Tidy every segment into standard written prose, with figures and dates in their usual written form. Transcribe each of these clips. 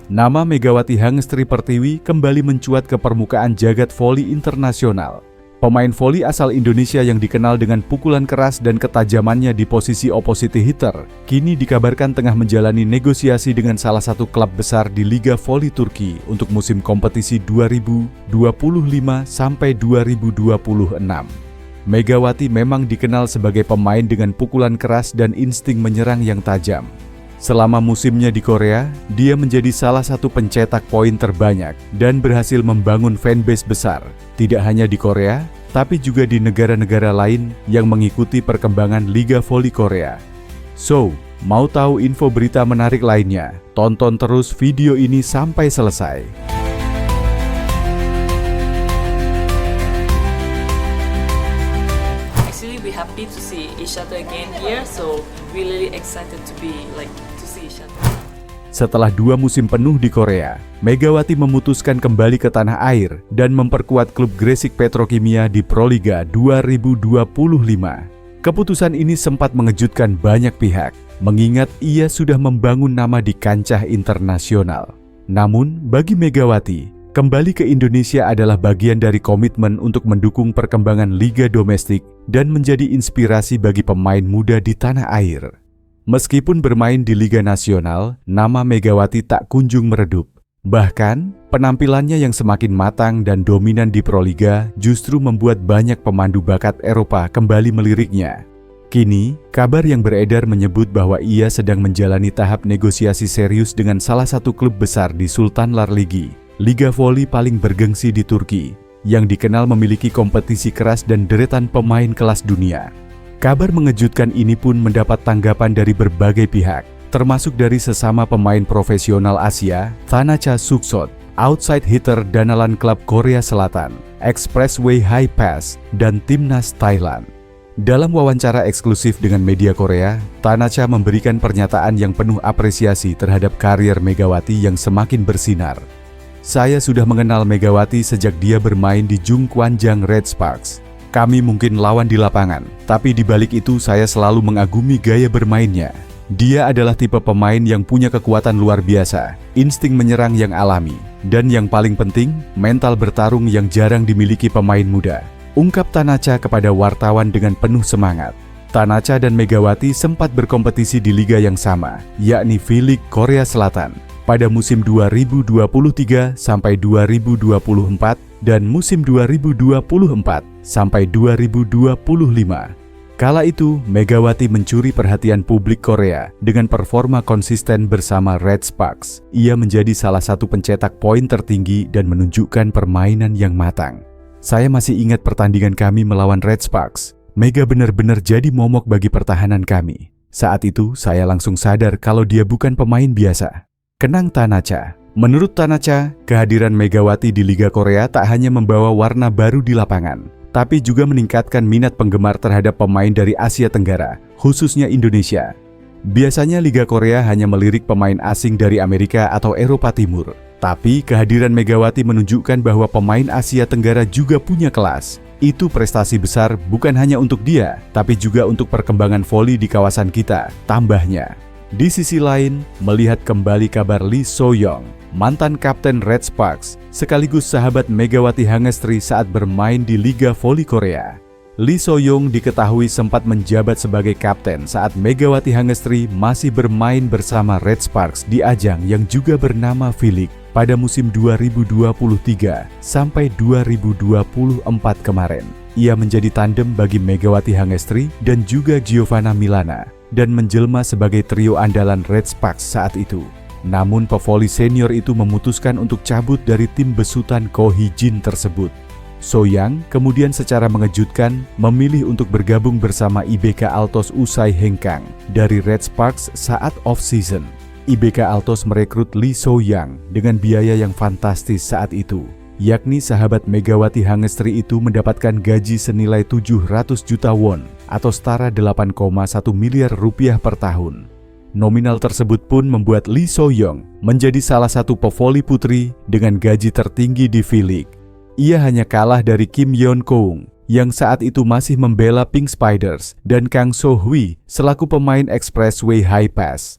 nama Megawati Hangestri Pertiwi kembali mencuat ke permukaan jagat voli internasional. Pemain voli asal Indonesia yang dikenal dengan pukulan keras dan ketajamannya di posisi opposite hitter, kini dikabarkan tengah menjalani negosiasi dengan salah satu klub besar di Liga Voli Turki untuk musim kompetisi 2025 sampai 2026. Megawati memang dikenal sebagai pemain dengan pukulan keras dan insting menyerang yang tajam. Selama musimnya di Korea, dia menjadi salah satu pencetak poin terbanyak dan berhasil membangun fanbase besar, tidak hanya di Korea, tapi juga di negara-negara lain yang mengikuti perkembangan Liga Voli Korea. So, mau tahu info berita menarik lainnya? Tonton terus video ini sampai selesai. Actually, we happy to see each other again here, so we really excited to see each other. Setelah 2 musim penuh di Korea, Megawati memutuskan kembali ke tanah air dan memperkuat klub Gresik Petrokimia di Proliga 2025. Keputusan ini sempat mengejutkan banyak pihak, mengingat ia sudah membangun nama di kancah internasional. Namun, bagi Megawati, kembali ke Indonesia adalah bagian dari komitmen untuk mendukung perkembangan liga domestik dan menjadi inspirasi bagi pemain muda di tanah air. Meskipun bermain di Liga Nasional, nama Megawati tak kunjung meredup. Bahkan, penampilannya yang semakin matang dan dominan di Proliga justru membuat banyak pemandu bakat Eropa kembali meliriknya. Kini, kabar yang beredar menyebut bahwa ia sedang menjalani tahap negosiasi serius dengan salah satu klub besar di Sultan Larligi, liga voli paling bergengsi di Turki, yang dikenal memiliki kompetisi keras dan deretan pemain kelas dunia. Kabar mengejutkan ini pun mendapat tanggapan dari berbagai pihak, termasuk dari sesama pemain profesional Asia, Thanacha Suksot, outside hitter Danalan Club Korea Selatan, Expressway High Pass, dan Timnas Thailand. Dalam wawancara eksklusif dengan media Korea, Thanacha memberikan pernyataan yang penuh apresiasi terhadap karier Megawati yang semakin bersinar. Saya sudah mengenal Megawati sejak dia bermain di Jungkwanjang Red Sparks. Kami mungkin lawan di lapangan, tapi di balik itu saya selalu mengagumi gaya bermainnya. Dia adalah tipe pemain yang punya kekuatan luar biasa, insting menyerang yang alami, dan yang paling penting, mental bertarung yang jarang dimiliki pemain muda. Ungkap Thanacha kepada wartawan dengan penuh semangat. Thanacha dan Megawati sempat berkompetisi di liga yang sama, yakni V-League Korea Selatan, pada musim 2023 sampai 2024 dan musim 2024 sampai 2025. Kala itu, Megawati mencuri perhatian publik Korea dengan performa konsisten bersama Red Sparks. Ia menjadi salah satu pencetak poin tertinggi dan menunjukkan permainan yang matang. Saya masih ingat pertandingan kami melawan Red Sparks. Mega benar-benar jadi momok bagi pertahanan kami. Saat itu, saya langsung sadar kalau dia bukan pemain biasa. Kenang Thanacha. Menurut Thanacha, kehadiran Megawati di Liga Korea tak hanya membawa warna baru di lapangan, tapi juga meningkatkan minat penggemar terhadap pemain dari Asia Tenggara, khususnya Indonesia. Biasanya Liga Korea hanya melirik pemain asing dari Amerika atau Eropa Timur. Tapi kehadiran Megawati menunjukkan bahwa pemain Asia Tenggara juga punya kelas. Itu prestasi besar bukan hanya untuk dia, tapi juga untuk perkembangan voli di kawasan kita, tambahnya. Di sisi lain, melihat kembali kabar Lee So-young, mantan kapten Red Sparks, sekaligus sahabat Megawati Hangestri saat bermain di Liga Voli Korea. Lee So-young diketahui sempat menjabat sebagai kapten saat Megawati Hangestri masih bermain bersama Red Sparks di ajang yang juga bernama V-League pada musim 2023 sampai 2024 kemarin. Ia menjadi tandem bagi Megawati Hangestri dan juga Giovanna Milana dan menjelma sebagai trio andalan Red Sparks saat itu. Namun pevoli senior itu memutuskan untuk cabut dari tim besutan Ko Hee-jin tersebut. So-young kemudian secara mengejutkan memilih untuk bergabung bersama IBK Altos usai hengkang dari Red Sparks saat off-season. IBK Altos merekrut Lee So-young dengan biaya yang fantastis saat itu, yakni sahabat Megawati Hangestri itu mendapatkan gaji senilai 700 juta won atau setara 8,1 miliar rupiah per tahun. Nominal tersebut pun membuat Lee So-young menjadi salah satu pevoli putri dengan gaji tertinggi di V-League. Ia hanya kalah dari Kim Yeon-keung yang saat itu masih membela Pink Spiders dan Kang So-hui selaku pemain Expressway High Pass.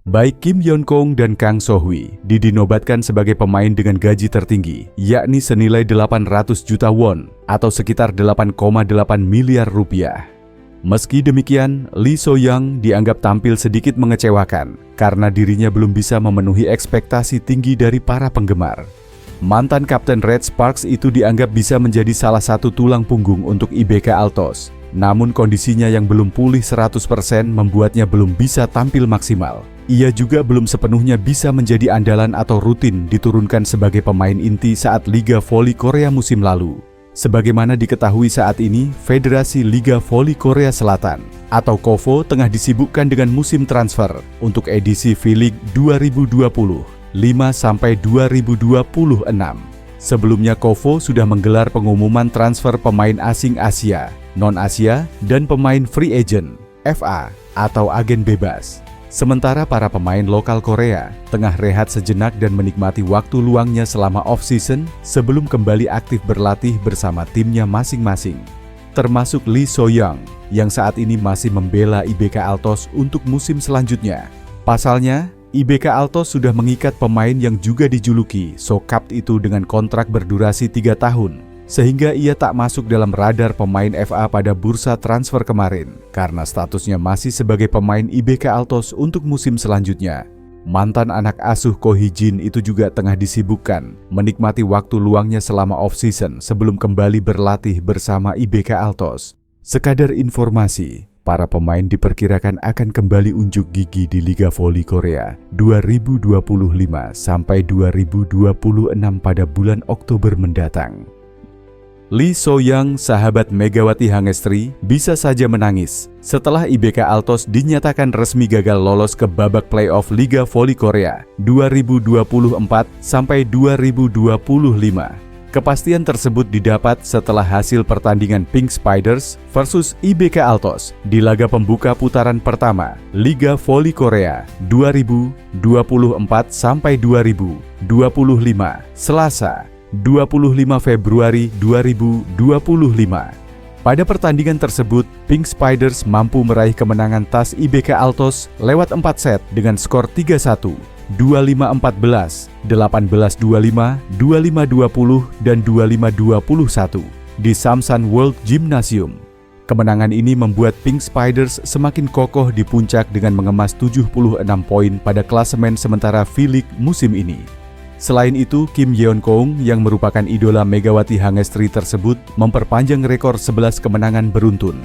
Baik Kim Yeon-kong dan Kang So-hui dinobatkan sebagai pemain dengan gaji tertinggi, yakni senilai 800 juta won atau sekitar 8,8 miliar rupiah. Meski demikian, Lee So-young dianggap tampil sedikit mengecewakan karena dirinya belum bisa memenuhi ekspektasi tinggi dari para penggemar. Mantan Kapten Red Sparks itu dianggap bisa menjadi salah satu tulang punggung untuk IBK Altos. Namun kondisinya yang belum pulih 100% membuatnya belum bisa tampil maksimal. Ia juga belum sepenuhnya bisa menjadi andalan atau rutin diturunkan sebagai pemain inti saat Liga Voli Korea musim lalu. Sebagaimana diketahui saat ini, Federasi Liga Voli Korea Selatan atau KOVO tengah disibukkan dengan musim transfer untuk edisi V-League 2025-2026. Sebelumnya KOVO sudah menggelar pengumuman transfer pemain asing Asia, non-Asia, dan pemain free agent, FA, atau agen bebas. Sementara para pemain lokal Korea tengah rehat sejenak dan menikmati waktu luangnya selama off-season sebelum kembali aktif berlatih bersama timnya masing-masing. Termasuk Lee So-young yang saat ini masih membela IBK Altos untuk musim selanjutnya. Pasalnya, IBK Altos sudah mengikat pemain yang juga dijuluki So-Capt itu dengan kontrak berdurasi 3 tahun, sehingga ia tak masuk dalam radar pemain FA pada bursa transfer kemarin karena statusnya masih sebagai pemain IBK Altos untuk musim selanjutnya. Mantan anak asuh Ko Hee-jin itu juga tengah disibukkan menikmati waktu luangnya selama off-season sebelum kembali berlatih bersama IBK Altos. Sekadar informasi, para pemain diperkirakan akan kembali unjuk gigi di Liga Voli Korea 2025 sampai 2026 pada bulan Oktober mendatang. Lee So-young, sahabat Megawati Hangestri, bisa saja menangis setelah IBK Altos dinyatakan resmi gagal lolos ke babak playoff Liga Voli Korea 2024 sampai 2025. Kepastian tersebut didapat setelah hasil pertandingan Pink Spiders versus IBK Altos di laga pembuka putaran pertama Liga Voli Korea 2024 sampai 2025, Selasa, 25 Februari 2025. Pada pertandingan tersebut, Pink Spiders mampu meraih kemenangan tas IBK Altos lewat 4 set dengan skor 3-1. 25-14, 18-25, 25-20, dan 25-21 di Samsan World Gymnasium. Kemenangan ini membuat Pink Spiders semakin kokoh di puncak dengan mengemas 76 poin pada klasemen sementara V-League musim ini. Selain itu, Kim Yeon-kong yang merupakan idola Megawati Hangestri tersebut memperpanjang rekor 11 kemenangan beruntun.